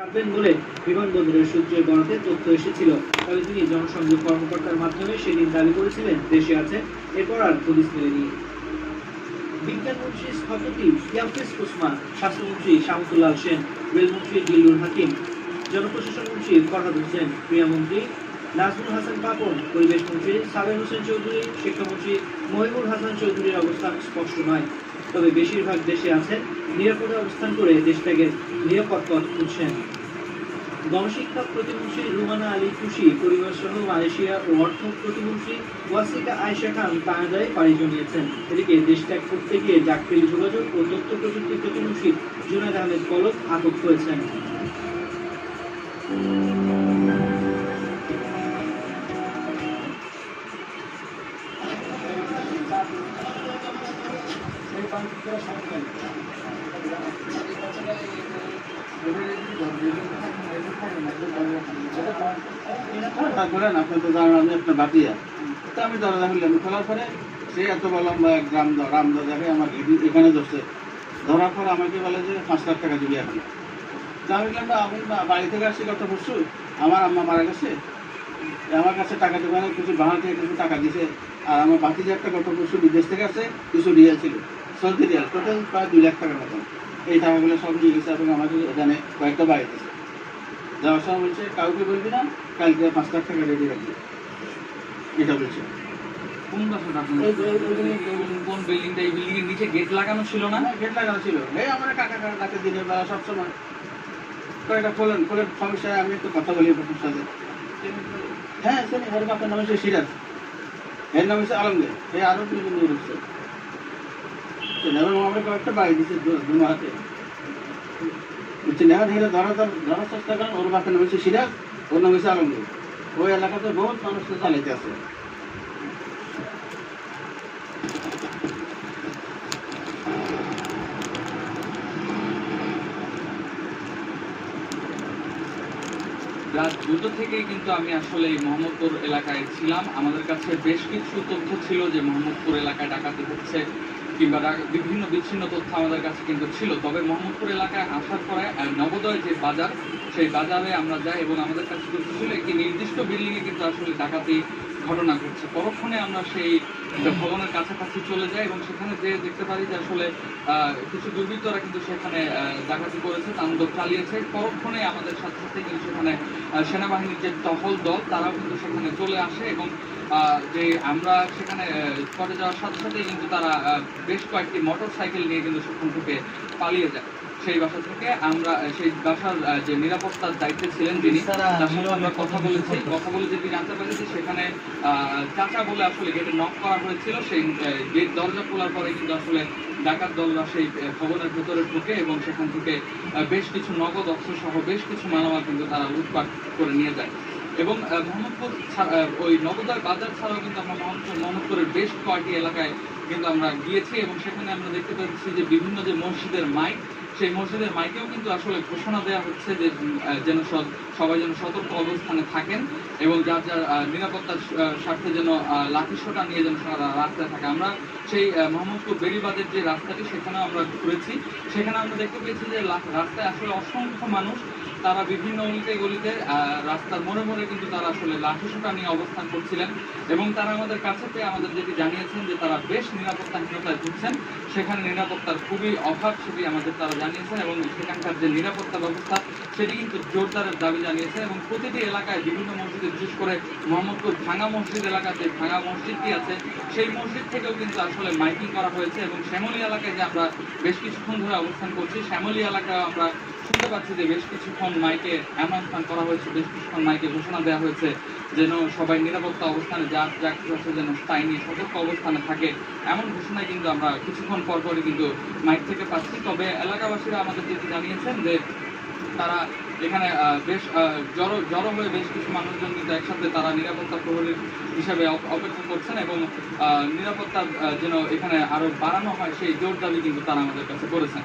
থাকবেন বলে বিমানবন্দরের সূত্রে বরাতে তথ্য এসেছিল। তবে তিনি জনসংযোগ কর্মকর্তার মাধ্যমে সেদিন দাবি করেছিলেন দেশে আছেন, এরপর আর পুলিশ মেলেনি। বিজ্ঞানমন্ত্রী স্থপতি ইয়াফিস ওসমান, স্বাস্থ্যমন্ত্রী শামসুল্লাহ সেন, রেলমন্ত্রী জিল্লুর হাকিম, জনপ্রশাসন মন্ত্রী ফরহাদ হোসেন, ক্রীড়ামন্ত্রী নাজমুল হাসান পাপন, পরিবেশ মন্ত্রী সাবের হোসেন চৌধুরী, শিক্ষামন্ত্রী মহিবুল হাসান চৌধুরীর অবস্থান স্পষ্ট নয়। তবে বেশিরভাগ দেশে আছেন, নিরাপদে অবস্থান করে দেশত্যাগের নিরাপদ পথ খুঁজছেন। গণশিক্ষা প্রতিমন্ত্রী রুমানা আলী খুশি পরিবার সহ মালয়েশিয়া ও অর্থ প্রতিমন্ত্রী ওয়াসিকা আয়েশা খান কানাডায় পাড়ি জমিয়েছেন। এদিকে দেশ ত্যাগ করতে গিয়ে জাকরিল যোগাযোগ ও তথ্য প্রযুক্তি প্রতিমন্ত্রী জুনায়েদ আহমেদ পলক আটক হয়েছেন। আপনি তো জানেন আমি একটা বাতিয়া, তো আমি দরজা খুললাম, খোলার পরে সে এত বললাম এক রাম দাদাকে আমার এখানে ধরছে, ধরার পর আমাকে বলে যে 5 লাখ টাকা দিবি এখন। তা আমি বললাম আমি বাড়ি থেকে আসছি গত পরশু, আমার আম্মা মারা গেছে, আমার কাছে টাকা দেবে না, কিছু বাহার থেকে কিছু টাকা দিছে, আর আমার বাতিজা একটা গত পরশু বিদেশ থেকে আসে, কিছু রিয়াল ছিল, সৌদি রিয়াল, টোটাল প্রায় 2 লাখ টাকার মতন। এই টাকাগুলো সব নিয়ে গেছে এবং আমাকে এখানে কয়েকটা বাড়ি দিয়েছে। যাওয়ার সময় বলছে কাউকে বলবি না, কালকে 5 লাখ টাকা রেডি রাখবি, এটা বলছে। কোন বাসাটা কোন বিল্ডিংটা? এই বিল্ডিং এর নিচে গেট লাগানো ছিল না? গেট লাগানো ছিল। এই আমার কাকা ডাকে দিনের বেলা সবসময় এটা খোলেন সমস্যায় আমি একটু কথা বলি আপনার সাথে। হ্যাঁ শুনি, ওর বাপের নাম হচ্ছে সিরাজ, এর নাম হচ্ছে আলমগীর, এই আরও 2 জন নিয়ে ঢুকছে। এবার আমাকে কয়েকটা বাড়ি দিচ্ছে দুনো হাতে, বুঝছেন। এখন এখানে ধরার চেষ্টা করেন, ওর বাপের নাম হচ্ছে সিরাজ, ওর নাম হচ্ছে আলমগীর। ওই এলাকাতে বহুত মানুষ চালাইতে আছে। রাত 2টা থেকেই কিন্তু আমি আসলে এই মোহাম্মদপুর এলাকায় ছিলাম। আমাদের কাছে বেশ কিছু তথ্য ছিল যে মোহাম্মদপুর এলাকায় ডাকাতি হচ্ছে কিংবা বিভিন্ন বিচ্ছিন্ন তথ্য আমাদের কাছে কিন্তু ছিল। তবে মোহাম্মদপুর এলাকায় আসার পরে নবোদয় যে বাজার, সেই বাজারে আমরা যাই এবং আমাদের কাছে তথ্য ছিল একটি নির্দিষ্ট বিল্ডিংয়ে কিন্তু আসলে ডাকাতি ঘটনা ঘটছে। পরক্ষণে আমরা সেই ভবনের কাছাকাছি চলে যাই এবং সেখানে যেয়ে দেখতে পারি যে আসলে কিছু দুর্বৃত্তরা কিন্তু সেখানে ডাকাতি করেছে, তাণ্ডব চালিয়েছে। পরক্ষণে আমাদের সাথে সাথে কিন্তু সেখানে সেনাবাহিনীর যে টহল দল তারাও কিন্তু সেখানে চলে আসে এবং যে আমরা সেখানে স্পটে যাওয়ার সাথে সাথেই কিন্তু তারা বেশ কয়েকটি মোটর সাইকেল নিয়ে কিন্তু সেখান থেকে পালিয়ে যায়। সেই বাসা থেকে আমরা সেই বাসার যে নিরাপত্তার দায়িত্বে ছিলেন যিনি, তার সাথে আমরা কথা বলে যেটি জানতে পেরেছি সেখানে চাচা বলে আসলে গেটে নক করা হয়েছিল। সেই গেট দরজা খোলার পরে কিন্তু আসলে ডাকাত দলরা সেই ভবনের ভেতরে ঢুকে এবং সেখান থেকে বেশ কিছু নগদ অস্ত্র সহ বেশ কিছু মালামাল কিন্তু তারা লুটপাট করে নিয়ে যায়। এবং মোহাম্মদপুর ওই নবোদয় বাজার ছাড়াও কিন্তু আমরা মোহাম্মদপুরের বেশ কয়েকটি এলাকায় কিন্তু আমরা গিয়েছি এবং সেখানে আমরা দেখতে পাচ্ছি যে বিভিন্ন যে মসজিদের মাইক, সেই মসজিদের মাইকেও কিন্তু আসলে ঘোষণা দেওয়া হচ্ছে যে যেন সবাই যেন সতর্ক অবস্থানে থাকেন এবং যার যার নিরাপত্তার স্বার্থে যেন লাঠিসোঁটা নিয়ে যেন সারা রাস্তায় থাকে। আমরা সেই মোহাম্মদপুর বেরিবাদের যে রাস্তাটি সেখানেও আমরা ঘুরেছি, সেখানে আমরা দেখতে পেয়েছি যে রাস্তায় আসলে অসংখ্য মানুষ, তারা বিভিন্ন অলিতে গলিতে রাস্তার মোড়ে কিন্তু তারা আসলে লাঠিসোঁটা নিয়ে অবস্থান করছিলেন এবং তারা আমাদের কাছে পেয়ে আমাদের যেটি জানিয়েছেন যে তারা বেশ নিরাপত্তাহীনতায় ভুগছেন, সেখানে নিরাপত্তার খুবই অভাব সেটি আমাদের তারা জানিয়েছেন এবং সেখানকার যে নিরাপত্তা ব্যবস্থা সেটি কিন্তু জোরদারের দাবি জানিয়েছেন। এবং প্রতিটি এলাকায় বিভিন্ন মসজিদে, বিশেষ করে মোহাম্মদপুর ভাঙা মসজিদ এলাকাতে ভাঙা মসজিদটি আছে, সেই মসজিদ থেকেও কিন্তু আসলে মাইকিং করা হয়েছে এবং শ্যামলী এলাকায় যে আমরা বেশ কিছুক্ষণ ধরে অবস্থান করছি, শ্যামলী এলাকায় আমরা শুনতে পাচ্ছি যে বেশ কিছুক্ষণ মাইকে অ্যানাউন্সমেন্ট করা হয়েছে, বেশ কিছুক্ষণ মাইকে ঘোষণা দেওয়া হয়েছে যেন সবাই নিরাপত্তা অবস্থানে যার যেন স্থায়ী সতর্ক অবস্থানে থাকে, এমন ঘোষণায় কিন্তু আমরা কিছুক্ষণ পরপরই কিন্তু মাইক থেকে পাচ্ছি। তবে এলাকাবাসীরা আমাদের যেটি জানিয়েছেন যে তারা এখানে বেশ জড়ো হয়ে বেশ কিছু মানুষজন কিন্তু একসাথে তারা নিরাপত্তা প্রহরী হিসাবে অপেক্ষা করছেন এবং নিরাপত্তা যেন এখানে আরো বাড়ানো হয় সেই জোর দাবি কিন্তু তারা আমাদের কাছে করেছেন।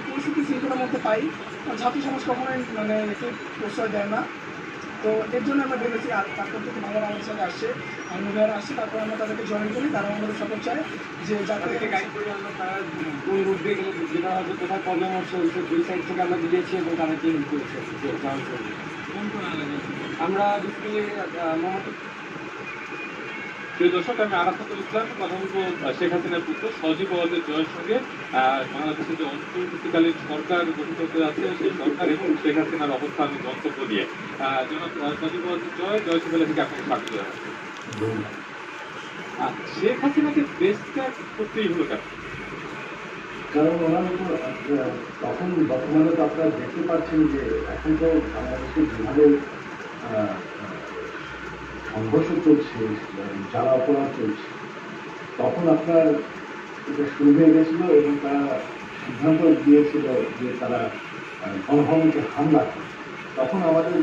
পরিস্থিতি শৃঙ্খলার মধ্যে পাই। ছাত্র সমাজ কখনোই মানে একটু প্রশ্রয় দেয় না। তো এর জন্য আমরা ভেবেছি, আর তারপর থেকে বাংলা আমাদের সাথে আসছে, ভাইয়ারা আসছে, তারপর আমরা তাদেরকে জয়েন করি, তারা আমাদের সাপোর্ট চায় যে যাতে গাইড করে আমরা তারা কোন রুট দিয়ে গেলে যেটা হয়তো কোথায় পরামর্শ হচ্ছে দুই সাইড থেকে আমরা দিয়েছি এবং তাদেরকে হেল্প করেছে কোন কোন এলাকায়? আমরা বেসিক্যালি মোহাম্মদ প্রিয় দর্শক, আমি আরাফাতুল ইসলাম কথা বলবো শেখ হাসিনার পুত্র সজীব ওয়াজেদ জয়ের সঙ্গে বাংলাদেশের যে অন্তর্বর্তীকালীন সরকার গঠিত হতে যাচ্ছে সেই সরকার এবং শেখ হাসিনার অবস্থান মন্তব্য নিয়ে জনাব সজীব ওয়াজেদ জয় ছেলে থেকে আপনাকে স্বাগত জানাচ্ছি। শেখ হাসিনাকে দেশ ত্যাগ করতেই হলো কেন? কারণ ওনার উপর তখন বর্তমানে তো আপনারা দেখতে পাচ্ছেন যে এখন তো বাংলাদেশে যেভাবে সংঘর্ষ চলছে, যারা অপরাধ চলছে, তখন আপনার এটা শুরু হয়ে গেছিল এবং তারা সিদ্ধান্ত দিয়েছিল যে তারা গণভবনকে হামলা করে। তখন আমাদের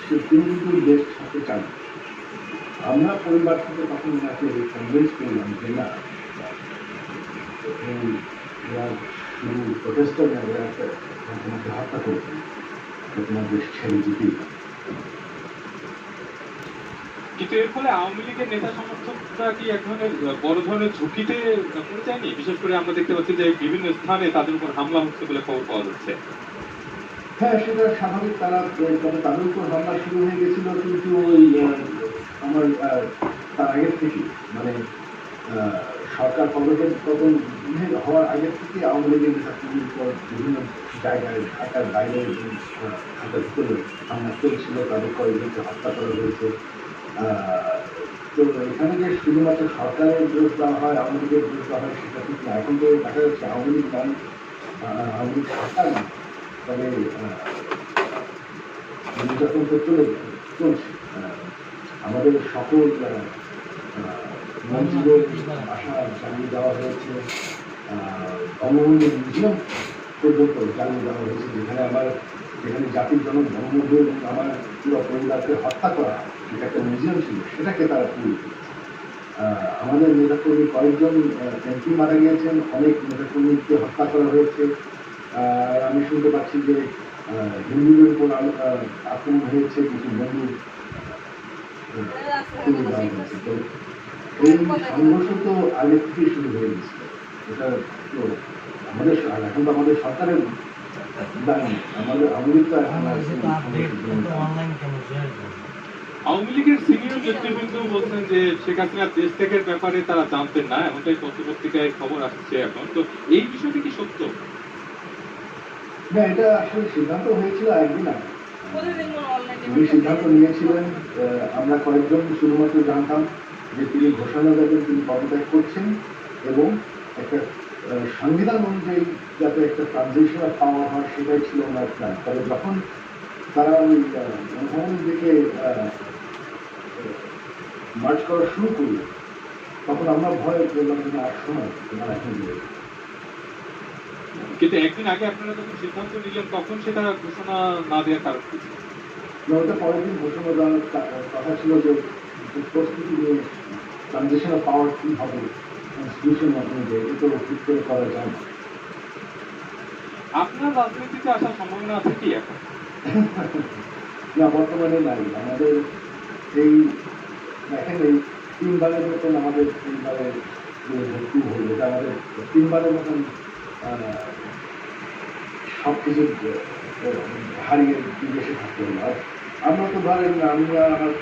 সে কিন্তু দেশ ছাড়তে চান। আমরা পরিবার থেকে তখন ওনাকে কনভিন্স করলাম যে না, শুধু প্রচেষ্টা নেই, ওরা একটা তোমাকে হত্যা করবে, তোমার দেশ ছেড়ে যেতেই। কিন্তু এর ফলে আওয়ামী লীগের নেতা সমর্থকরা কি এক ধরনের বড় ধরনের ঝুঁকিতে পড়ে যায়নি? বিশেষ করে আমরা দেখতে পাচ্ছি যে বিভিন্ন স্থানে তাদের উপর হামলা হচ্ছে বলে খবর পাওয়া যাচ্ছে। হ্যাঁ, সেটা স্বাভাবিক। তাদের উপর হামলা শুরু হয়ে গেছিল, কিন্তু ওই আমার তার আগের থেকে মানে সরকার পদক্ষেপ হওয়ার আগের থেকে আওয়ামী লীগের নেতাকর্মীর উপর বিভিন্ন জায়গায় ঢাকার বাইরে ঢাকার ভিতরে হামলা চলছিল, তাদের কয়েকজনকে হত্যা করা হয়েছে। তো এখানে যে শুধুমাত্র সরকারের দোষ দেওয়া হয়, আওয়ামী লীগের দোষ দেওয়া হয়, সেটা ঠিক না। এখন তো দেখা যাচ্ছে আওয়ামী লীগ আওয়ামী লীগ সরকার না, তবে নির্যাতন তো চলছে। আমাদের সকল মন্ত্রীদের বাসা জ্বালিয়ে দেওয়া হয়েছে, বঙ্গবন্ধু মিউজিয়াম পর্যন্ত জ্বালিয়ে দেওয়া হয়েছে, যেখানে জাতির জনক বঙ্গবন্ধু এবং আমার পুরো পরিবারকে হত্যা করা, যেটা একটা মিউজিয়াম ছিল, সেটাকে তারা পুরো আমাদের নেতাকর্মী কয়েকজন এমপি মারা গিয়েছেন, অনেক নেতাকর্মীকে হত্যা করা হয়েছে। আমি শুনতে পাচ্ছি যে হিন্দুদের উপর আক্রমণ হয়েছে, কিছু বন্ধু তুলে দেওয়া হয়েছে। তো এই সংঘর্ষ তো আগে থেকেই শুরু হয়ে গেছিল। এটা তো আমাদের এখন তো আমাদের সরকারের দায়ী, আমাদের আওয়ামী লীগ তো এখন আওয়ামী লীগের সিনিয়র নেতৃবৃন্দ বলছেন যে শেখ হাসিনার দেশ ত্যাগের ব্যাপারে তারা জানতেন না, এমনটাই পত্রপত্রিকায় খবর আসছে এখন। তো এই বিষয়টি কি সত্য? না, এটা আসলে সিদ্ধান্ত হয়েছিল একদিন আগে। উনি সিদ্ধান্ত নিয়েছিলেন, আমরা কয়েকজন শুধুমাত্র জানতাম যে তিনি ঘোষণা দেবেন তিনি পদত্যাগ করছেন এবং একটা সংবিধান অনুযায়ী যাতে একটা ট্রানজিশনাল পাওয়ার হয়, সেটাই ছিল ওনার প্ল্যান। তবে যখন তারা ওই গণভবনের দিকে মার্চ করা শুরু করল, তখন আমরা ভয় পেলাম যে আর সময় ওনারা এখন দিয়ে। কিন্তু একদিন আগে আপনারা যখন সিদ্ধান্ত নিলেন তখন সেটা ঘোষণা না দেওয়ার কারণ কি ছিল? ওটা পরের দিন ঘোষণা দেওয়ার কথা ছিল যে প্রস্তুতি নিয়ে ট্রানজিশনাল পাওয়ার কী হবে কনস্টিটিউশন অনুযায়ী, এটা ঠিক করে করা যায় না। আপনার রাজনীতিতে আসার সম্ভাবনা আছে কি এখন? না, বর্তমানে নাই। আমাদের এই দেখেন, এই তিনবারের মতন আমাদের তিনবারে ভর্তি হইল, এটা আমাদের তিনবারের মতন সব কিছু হারিয়ে বিদেশে থাকতে হলো। আর আমরা তো ধরেন, আমি আমার